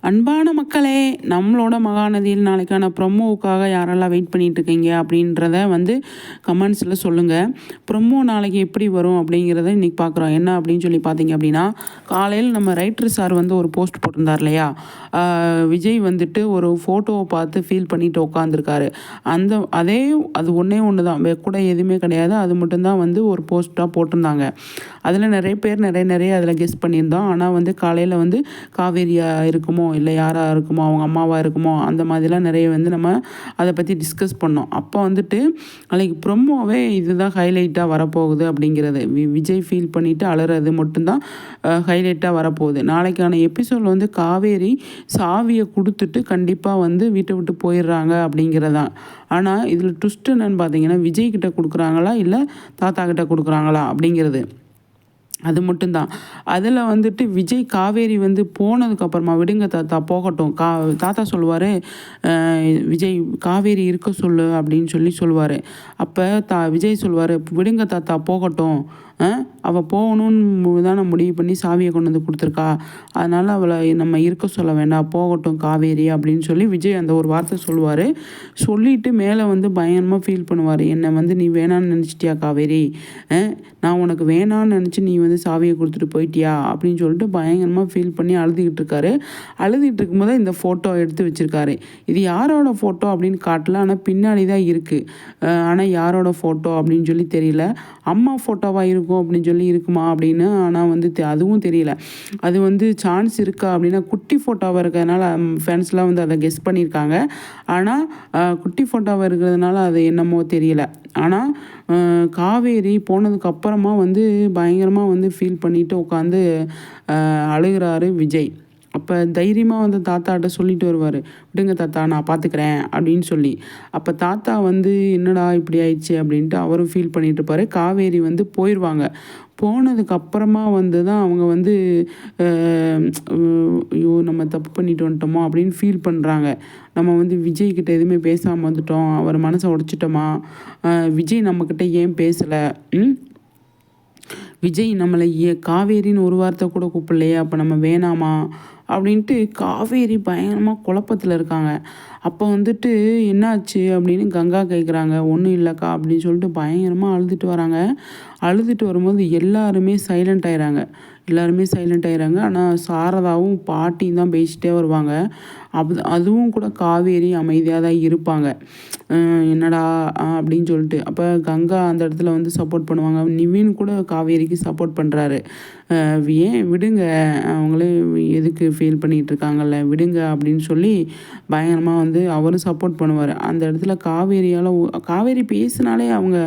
அன்பான மக்களே, நம்மளோட மகாநதியில் நாளைக்கான ப்ரொமோவுக்காக யாரெல்லாம் வெயிட் பண்ணிட்டு இருக்கீங்க அப்படின்றத கமெண்ட்ஸில் சொல்லுங்கள். ப்ரொமோ நாளைக்கு எப்படி வரும் அப்படிங்கிறத இன்றைக்கி பார்க்குறோம். என்ன அப்படின்னு சொல்லி பார்த்தீங்க அப்படின்னா, காலையில் நம்ம ரைட்டர் சார் ஒரு போஸ்ட் போட்டிருந்தார் இல்லையா, விஜய் ஒரு ஃபோட்டோவை பார்த்து ஃபீல் பண்ணிட்டு உட்காந்துருக்காரு. அது ஒன்றே ஒன்று தான், கூட எதுவுமே கிடையாது. அது மட்டும்தான் ஒரு போஸ்ட்டாக போட்டிருந்தாங்க. அதில் நிறைய பேர் நிறைய அதில் கெஸ் பண்ணியிருந்தோம். ஆனால் காலையில் காவேரியாக இருக்குமோ இல்லை யாராக இருக்குமோ, அவங்க அம்மாவாக இருக்குமோ, அந்த மாதிரிலாம் நிறைய நம்ம அதை பற்றி டிஸ்கஸ் பண்ணோம். அப்போ நாளைக்கு ப்ரொமோவே இதுதான் ஹைலைட்டாக வரப்போகுது அப்படிங்கிறது. விஜய் ஃபீல் பண்ணிவிட்டு அழுறது மட்டும்தான் ஹைலைட்டாக வரப்போகுது. நாளைக்கான எபிசோடில் காவேரி சாவியை கொடுத்துட்டு கண்டிப்பாக வீட்டை விட்டு போயிடுறாங்க அப்படிங்கிறதான். ஆனால் இதில் ட்விஸ்ட் என்னன்னு பார்த்தீங்கன்னா, விஜய் கிட்ட கொடுக்குறாங்களா இல்லை தாத்தா கிட்ட கொடுக்குறாங்களா அப்படிங்கிறது. அது மட்டும்தான். அதில் விஜய் காவேரி போனதுக்கப்புறமா விடுங்க தாத்தா போகட்டும், தாத்தா சொல்லுவார், விஜய் காவேரி இருக்க சொல்லு அப்படின்னு சொல்லுவார். அப்போ விஜய் சொல்லுவார், விடுங்க தாத்தா போகட்டும், அவள் போகணுன்னு தான் முடிவு பண்ணி சாவியை கொண்டு கொடுத்துருக்கா, அதனால் அவளை நம்ம இருக்க சொல்ல வேண்டாம், போகட்டும் காவேரி அப்படின்னு விஜய் அந்த ஒரு வார்த்தை சொல்லுவார். சொல்லிவிட்டு மேலே பயங்கரமாக ஃபீல் பண்ணுவார். என்னை நீ வேணான்னு நினச்சிட்டியா காவேரி, நான் உனக்கு வேணான்னு நினச்சி நீ சாவியை கொடுத்துட்டு போயிட்டியா அப்படின்னு சொல்லிட்டு பயங்கரமாக ஃபீல் பண்ணி அழுதுகிட்டு இருக்காரு. அழுதுகிட்டு இருக்கும்போது இந்த ஃபோட்டோ எடுத்து வச்சுருக்காரு. இது யாரோட ஃபோட்டோ அப்படின்னு காட்டல, ஆனால் பின்னாடி தான் இருக்குது. ஆனால் யாரோட ஃபோட்டோ அப்படின்னு தெரியல. அம்மா ஃபோட்டோவாக இருக்கும் அப்படின்னு இருக்குமா அப்படின்னு, ஆனால் அதுவும் தெரியல. அது சான்ஸ் இருக்கா அப்படின்னா, குட்டி ஃபோட்டோவாக இருக்கிறதுனால ஃபேன்ஸ்லாம் அதை கெஸ் பண்ணியிருக்காங்க. ஆனால் குட்டி ஃபோட்டோவாக இருக்கிறதுனால அது என்னமோ தெரியல. ஆனால் காவேரி போனதுக்கப்புறமா பயங்கரமாக ஃபீல் பண்ணிவிட்டு உட்காந்து அழுகிறாரு விஜய். அப்போ தைரியமாக தாத்தாட்ட சொல்லிட்டு வருவார், விடுங்க தாத்தா நான் பார்த்துக்கிறேன் அப்படின்னு. அப்போ தாத்தா என்னடா இப்படி ஆயிடுச்சு அப்படின்ட்டு அவரும் ஃபீல் பண்ணிட்டு இருப்பார். காவேரி போயிடுவாங்க. போனதுக்கப்புறமா தான் அவங்க ஐயோ நம்ம தப்பு பண்ணிட்டு வந்துட்டோமோ அப்படின்னு ஃபீல் பண்ணுறாங்க. நம்ம விஜய்கிட்ட எதுவுமே பேசாமல் வந்துட்டோம், அவர் மனசை உடைச்சிட்டோமா, விஜய் நம்மக்கிட்ட ஏன் பேசலை, விஜய் நம்மளை காவேரின்னு ஒரு வார்த்தை கூட கூப்பிடலையே, அப்போ நம்ம வேணாமா அப்படின்ட்டு காவேரி பயங்கரமாக குழப்பத்தில் இருக்காங்க. அப்போ என்னாச்சு அப்படின்னு கங்கா கேட்குறாங்க. ஒன்றும் இல்லைக்கா அப்படின்னு சொல்லிட்டு பயங்கரமாக அழுதுட்டு வராங்க. அழுதுட்டு வரும்போது எல்லாருமே சைலண்ட் ஆயிடுறாங்க. ஆனால் சாரதாவும் பாட்டியும் தான் பேசிகிட்டே வருவாங்க. அதுவும் கூட காவேரி அமைதியாக தான் இருப்பாங்க. என்னடா அப்படின்னு சொல்லிட்டு. அப்போ கங்கா அந்த இடத்துல சப்போர்ட் பண்ணுவாங்க. நிவின் கூட காவேரிக்கு சப்போர்ட் பண்ணுறாரு. ஏன் விடுங்க, அவங்களே எதுக்கு ஃபீல் பண்ணிகிட்டு இருக்காங்கல்ல, விடுங்க அப்படின்னு பயங்கரமாக அவரும் சப்போர்ட் பண்ணுவார். அந்த இடத்துல காவேரி பேசினாலே அவங்க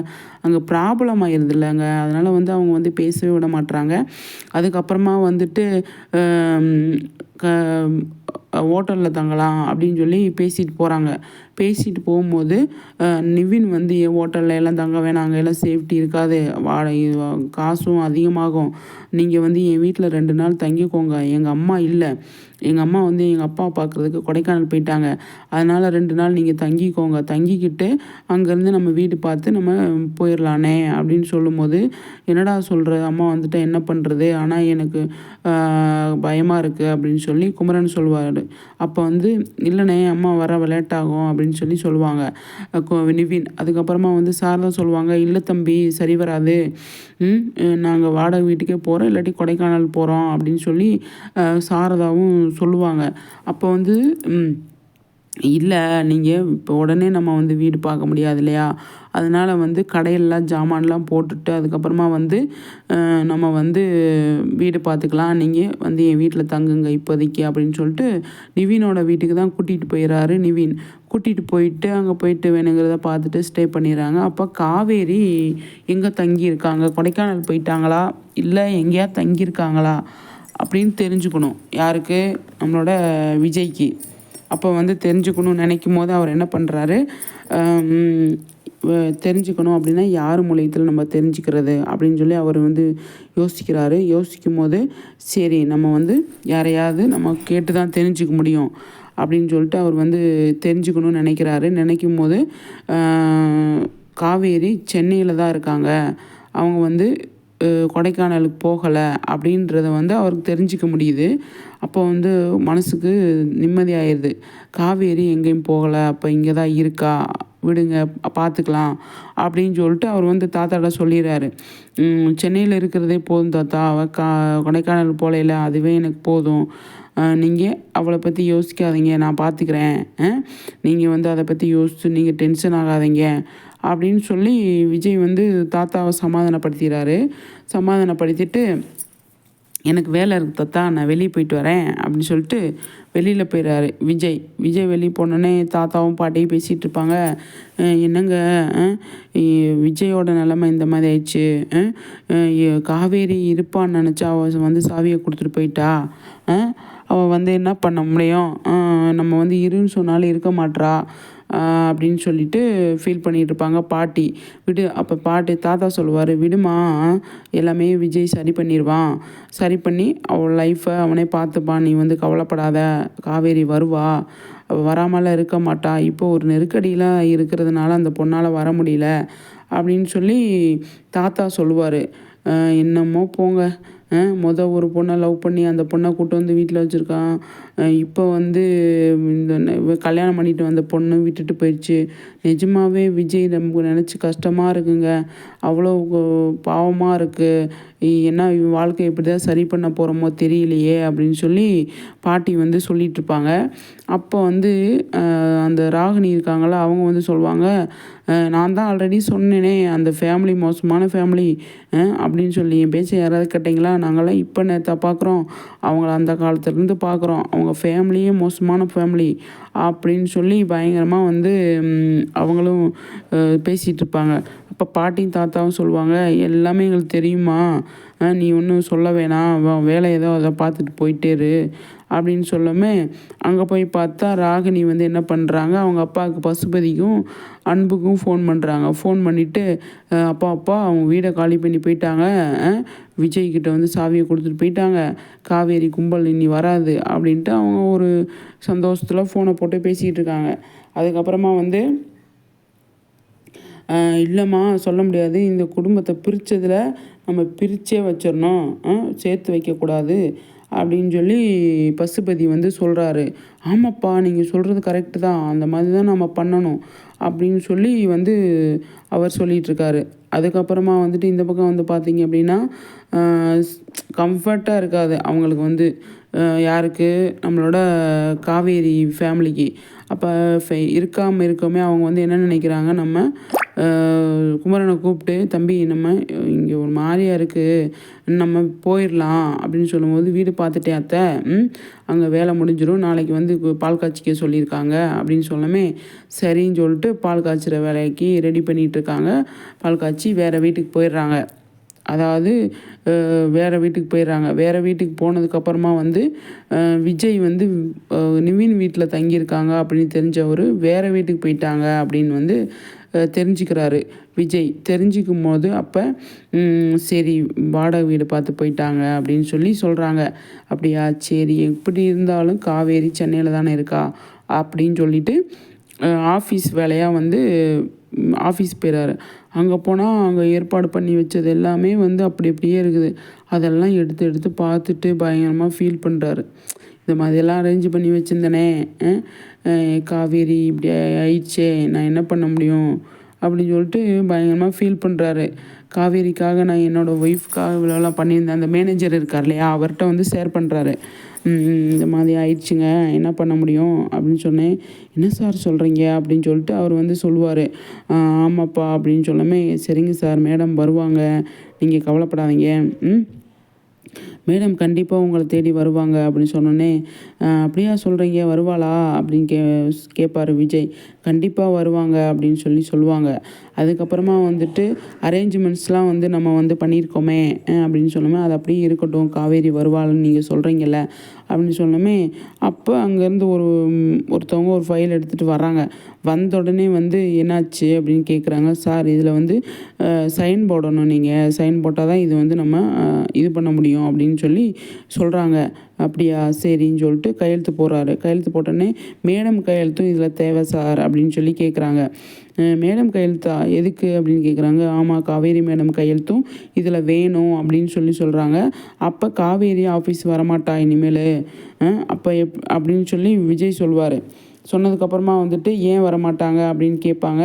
அங்கே ப்ராப்ளம் ஆயிடுது இல்லைங்க. அதனால் அவங்க பேசவே விட மாட்டுறாங்க. அதுக்கப்புறமா ஹோட்டலில் தங்கலாம் அப்படின்னு பேசிட்டு போகிறாங்க. பேசிட்டு போகும்போது நிவின் என் ஹோட்டலில் எல்லாம் தங்க வேணாங்க, எல்லாம் சேஃப்டி இருக்காது, காசும் அதிகமாகும், நீங்கள் என் வீட்டில் 2 நாள் தங்கிக்கோங்க, எங்கள் அம்மா இல்லை, எங்கள் அம்மா எங்கள் அப்பா பார்க்குறதுக்கு கொடைக்கானல் போயிட்டாங்க, அதனால் 2 நாள் நீங்கள் தங்கிக்கோங்க, தங்கிக்கிட்டு அங்கேருந்து நம்ம வீடு பார்த்து நம்ம போயிடலானே அப்படின்னு சொல்லும்போது, என்னடா சொல்கிற, அம்மா என்ன பண்ணுறது, ஆனால் எனக்கு பயமாக இருக்குது அப்படின்னு குமரன் சொல்லுவார். அப்போ இல்லைண்ணே அம்மா வர லேட் ஆகும் அப்படின்னு சொல்லுவாங்க நிவின். அதுக்கப்புறமா சாரதா சொல்லுவாங்க, இல்லை தம்பி சரி வராது, நாங்கள் வாடகை வீட்டுக்கே போகிறோம், இல்லாட்டி கொடைக்கானல் போகிறோம் அப்படின்னு சாரதாவும் சொல்லுவாங்க. அப்போ இல்லை நீங்கள் இப்போ உடனே நம்ம வீடு பார்க்க முடியாது இல்லையா, அதனால் கடையெல்லாம் ஜாமான்லாம் போட்டுட்டு அதுக்கப்புறமா நம்ம வீடு பார்த்துக்கலாம், நீங்கள் என் வீட்டில் தங்குங்க இப்போதைக்கு அப்படின்னு சொல்லிட்டு நிவினோட வீட்டுக்கு தான் கூட்டிகிட்டு போயிடறாரு நிவின். கூட்டிகிட்டு போயிட்டு அங்கே போயிட்டு வேணுங்கிறத பார்த்துட்டு ஸ்டே பண்ணிடுறாங்க. அப்போ காவேரி எங்கே தங்கியிருக்காங்க, கொடைக்கானல் போயிட்டாங்களா இல்லை எங்கேயா தங்கியிருக்காங்களா அப்படின்னு தெரிஞ்சுக்கணும். யாருக்கு, நம்மளோட விஜய்க்கு. அப்போ தெரிஞ்சுக்கணும்னு நினைக்கும் போது அவர் என்ன பண்ணுறாரு, தெரிஞ்சுக்கணும் அப்படின்னா யார் மூலியத்தில் நம்ம தெரிஞ்சுக்கிறது அப்படின்னு அவர் யோசிக்கிறாரு. யோசிக்கும் போது சரி நம்ம யாரையாவது நம்ம கேட்டு தான் தெரிஞ்சுக்க முடியும் அப்படின்னு சொல்லிட்டு அவர் தெரிஞ்சுக்கணும்னு நினைக்கிறாரு. நினைக்கும் போது காவேரி சென்னையில் தான் இருக்காங்க, அவங்க கொடைக்கானலுக்கு போகலை அப்படின்றத வந்து அவருக்கு தெரிஞ்சிக்க முடியுது. அப்போ வந்து மனசுக்கு நிம்மதியாயிடுது. காவேரி எங்கேயும் போகலை, அப்போ இங்கே தான் இருக்கா, விடுங்க பார்த்துக்கலாம் அப்படின்னு சொல்லிட்டு அவர் வந்து தாத்தாட்ட சொல்லிடுறாரு. சென்னையில் இருக்கிறதே போதும் தாத்தா, அவள் கொடைக்கானல் போகலைல, அதுவே எனக்கு போதும். நீங்கள் அவளை பற்றி யோசிக்காதீங்க, நான் பார்த்துக்கிறேன். நீங்கள் வந்து அதை பற்றி யோசித்து நீங்கள் டென்ஷன் ஆகாதீங்க அப்படின்னு சொல்லி விஜய் வந்து தாத்தாவை சமாதானப்படுத்திட்டு, எனக்கு வேலை இருக்குது தாத்தா, நான் வெளியே போயிட்டு வரேன் அப்படின்னு சொல்லிட்டு வெளியில் போயிடுறாரு விஜய் வெளியே போனோடனே தாத்தாவும் பாட்டியும் பேசிகிட்டு இருப்பாங்க. என்னங்க விஜயோட நிலமை இந்த மாதிரி ஆயிடுச்சு, காவேரி இருப்பான்னு நினச்சா அவள் வந்து சாவியை கொடுத்துட்டு போயிட்டா, அவள் வந்து என்ன பண்ண முடியும், நம்ம வந்து இருன்னு சொன்னாலும் இருக்க மாட்றா அப்படின்னு சொல்லிட்டு ஃபீல் பண்ணிகிட்டு இருப்பாங்க பாட்டி. அப்போ தாத்தா சொல்லுவார், விடுமா, எல்லாமே விஜய் சரி பண்ணிடுவான், சரி பண்ணி அவள் லைஃப்பை அவனே பார்த்துப்பான், நீ வந்து கவலைப்படாத, காவேரி வருவா, அவள் வராமலாம் இருக்க மாட்டா, இப்போ ஒரு நெருக்கடியில் இருக்கிறதுனால அந்த பொண்ணால் வர முடியல அப்படின்னு சொல்லி தாத்தா சொல்லுவார். என்னமோ போங்க, ஒரு பொண்ணை லவ் பண்ணி அந்த பொண்ணை கூட்டு வந்து வீட்டில் வச்சுருக்கான், இப்போ வந்து இந்த கல்யாணம் பண்ணிட்டு வந்த பொண்ணு விட்டுட்டு போயிடுச்சு. நிஜமாகவே விஜய் நமக்கு நினச்சி கஷ்டமாக இருக்குங்க, அவ்வளோ பாவமாக இருக்குது, என்ன வாழ்க்கை எப்படி தான் சரி பண்ண போகிறோமோ தெரியலையே அப்படின்னு சொல்லி பாட்டி வந்து சொல்லிகிட்ருப்பாங்க. அப்போ வந்து அந்த ராகினி இருக்காங்கள, அவங்க வந்து சொல்லுவாங்க, நான் தான் ஆல்ரெடி சொன்னேனே அந்த ஃபேமிலி மோசமான ஃபேமிலி அப்படின்னு சொல்லி, என் பேச்சை யாராவது கேட்டிங்களா, நாங்களாம் இப்போ நேற்று பார்க்குறோம், அவங்கள அந்த காலத்துலேருந்து பார்க்குறோம், அவங்க ஃபேமிலியே மோசமான ஃபேமிலி அப்படின்னு சொல்லி பயங்கரமாக வந்து அவங்களும் பேசிகிட்டு இருப்பாங்க. அப்போ பாட்டியும் தாத்தாவும் சொல்லுவாங்க, எல்லாமே எங்களுக்கு தெரியுமா, நீ ஒன்றும் சொல்ல வேணாம், வேலை ஏதோ அதை பார்த்துட்டு போயிட்டேரு அப்படின்னு சொல்லமே, அங்கே போய் பார்த்தா ராகினி வந்து என்ன பண்ணுறாங்க, அவங்க அப்பாவுக்கு பசுபதிக்கும் அன்புக்கும் ஃபோன் பண்ணுறாங்க. ஃபோன் பண்ணிவிட்டு, அப்பா அவங்க வீடை காலி பண்ணி போயிட்டாங்க, விஜய்கிட்ட வந்து சாவியை கொடுத்துட்டு போயிட்டாங்க, காவேரி கும்பல் இனி வராது அப்படின்ட்டு அவங்க ஒரு சந்தோஷத்தில் ஃபோனை போட்டு பேசிகிட்டு இருக்காங்க. அதுக்கப்புறமா வந்து, இல்லைம்மா சொல்ல முடியாது, இந்த குடும்பத்தை பிரித்ததில் நம்ம பிரித்தே வச்சிடணும், சேர்த்து வைக்கக்கூடாது அப்படின்னு சொல்லி பசுபதி வந்து சொல்கிறாரு. ஆமாப்பா, நீங்கள் சொல்கிறது கரெக்டு தான், அந்த மாதிரி தான் நம்ம பண்ணணும் அப்படின்னு சொல்லி வந்து அவர் சொல்லிகிட்ருக்காரு. அதுக்கப்புறமா வந்துட்டு இந்த பக்கம் வந்து பார்த்திங்க அப்படின்னா கம்ஃபர்ட்டாக இருக்காது அவங்களுக்கு வந்து, யாருக்கு, நம்மளோட காவேரி ஃபேமிலிக்கு. அப்போ இருக்கோமே அவங்க வந்து என்ன நினைக்கிறாங்க, நம்ம குமரனை கூப்பிட்டு, தம்பி நம்ம இங்கே ஒரு மாதிரியாக இருக்குது, நம்ம போயிடலாம் அப்படின்னு சொல்லும்போது, வீடு பார்த்துட்டே அத்தை, அங்கே வேலை முடிஞ்சிடும், நாளைக்கு வந்து பால் காய்ச்சிக்க சொல்லியிருக்காங்க அப்படின்னு சொல்லமே, சரின்னு சொல்லிட்டு பால் காய்ச்சிற வேலைக்கு ரெடி பண்ணிகிட்ருக்காங்க. பால் காய்ச்சி வேறு வீட்டுக்கு போயிடுறாங்க. அதாவது வேறு வீட்டுக்கு போனதுக்கப்புறமா வந்து விஜய் வந்து நிவின் வீட்டில் தங்கியிருக்காங்க அப்படின்னு தெரிஞ்சவர் வேறு வீட்டுக்கு போயிட்டாங்க அப்படின்னு வந்து தெரிஞ்சுக்கிறாரு விஜய். தெரிஞ்சிக்கும் போது அப்போ சரி வாடகை வீடு பார்த்து போயிட்டாங்க அப்படின்னு சொல்லி சொல்கிறாங்க. அப்படியா, சரி, எப்படி இருந்தாலும் காவேரி சென்னையில் தானே இருக்கா அப்படின்னு சொல்லிட்டு ஆஃபீஸ் வேலையாக வந்து ஆஃபீஸ் போயிறாரு. அங்கே போனால் அங்கே ஏற்பாடு பண்ணி வச்சது எல்லாமே வந்து அப்படியே இருக்குது. அதெல்லாம் எடுத்து பார்த்துட்டு பயங்கரமாக ஃபீல் பண்ணுறாரு. இந்த மாதிரியெல்லாம் அரேஞ்ச் பண்ணி வச்சுருந்தேனே, காவேரி இப்படி ஆயிடுச்சே, நான் என்ன பண்ண முடியும் அப்படின்னு சொல்லிட்டு பயங்கரமாக ஃபீல் பண்ணுறாரு. காவேரிக்காக நான் என்னோடய ஒய்ஃப்காக இவ்வளோலாம் பண்ணியிருந்தேன். அந்த மேனேஜர் இருக்கார் இல்லையா, அவர்கிட்ட வந்து ஷேர் பண்ணுறாரு. இந்த மாதிரி ஆயிடுச்சுங்க, என்ன பண்ண முடியும் அப்படின்னு சொன்னேன். என்ன சார் சொல்கிறீங்க அப்படின்னு சொல்லிட்டு அவர் வந்து சொல்லுவார். ஆமாப்பா அப்படின்னு சொல்லாமே, சரிங்க சார், மேடம் வருவாங்க, நீங்கள் கவலைப்படாதீங்க, மேடம் கண்டிப்பாக உங்களை தேடி வருவாங்க அப்படின்னு சொன்னோன்னே, அப்படியா சொல்கிறீங்க, வருவாளா அப்படின்னு கேட்பார் விஜய். கண்டிப்பாக வருவாங்க அப்படின்னு சொல்லுவாங்க. அதுக்கப்புறமா வந்துட்டு அரேஞ்ச்மெண்ட்ஸ்லாம் வந்து நம்ம வந்து பண்ணியிருக்கோமே அப்படின்னு சொன்னோமே, அது அப்படியே இருக்கட்டும், காவேரி வருவாள்னு நீங்கள் சொல்கிறீங்கல்ல அப்படின்னு சொன்னோமே, அப்போ அங்கேருந்து ஒருத்தவங்க ஒரு ஃபைல் எடுத்துகிட்டு வராங்க. வந்த உடனே வந்து என்னாச்சு அப்படின்னு கேட்குறாங்க. சார், இதில் வந்து சைன் போடணும், நீங்கள் சைன் போட்டால் தான் இது வந்து நம்ம இது பண்ண முடியும் அப்படின்னு சொல்லி சொல்கிறாங்க அப்படியா சரின்னு சொல்லிட்டு கையெழுத்து போடுறாரு. கையெழுத்து போட்டோன்னே மேடம் கையெழுத்தும் இதில் தேவை சார் அப்படின்னு சொல்லி கேட்குறாங்க. மேடம் கையெழுத்தா எதுக்கு அப்படின்னு கேட்குறாங்க. ஆமாம் காவேரி மேடம் கையெழுத்தும் இதில் வேணும் அப்படின்னு சொல்கிறாங்க. அப்போ காவேரி ஆஃபீஸ் வரமாட்டா இனிமேல் அப்போ அப்படின்னு சொல்லி விஜய் சொல்வார். சொன்னதுக்கப்புறமா வந்துட்டு ஏன் வரமாட்டாங்க அப்படின்னு கேட்பாங்க.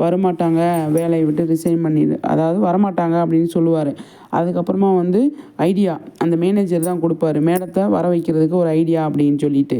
வரமாட்டாங்க, வேலையை விட்டு ரிசைன் பண்ணிடு, அதாவது வரமாட்டாங்க அப்படின்னு சொல்லுவார். அதுக்கப்புறமா வந்து ஐடியா அந்த மேனேஜர் தான் கொடுப்பாரு, மேடத்தை வர வைக்கிறதுக்கு ஒரு ஐடியா அப்படின்னு சொல்லிட்டு.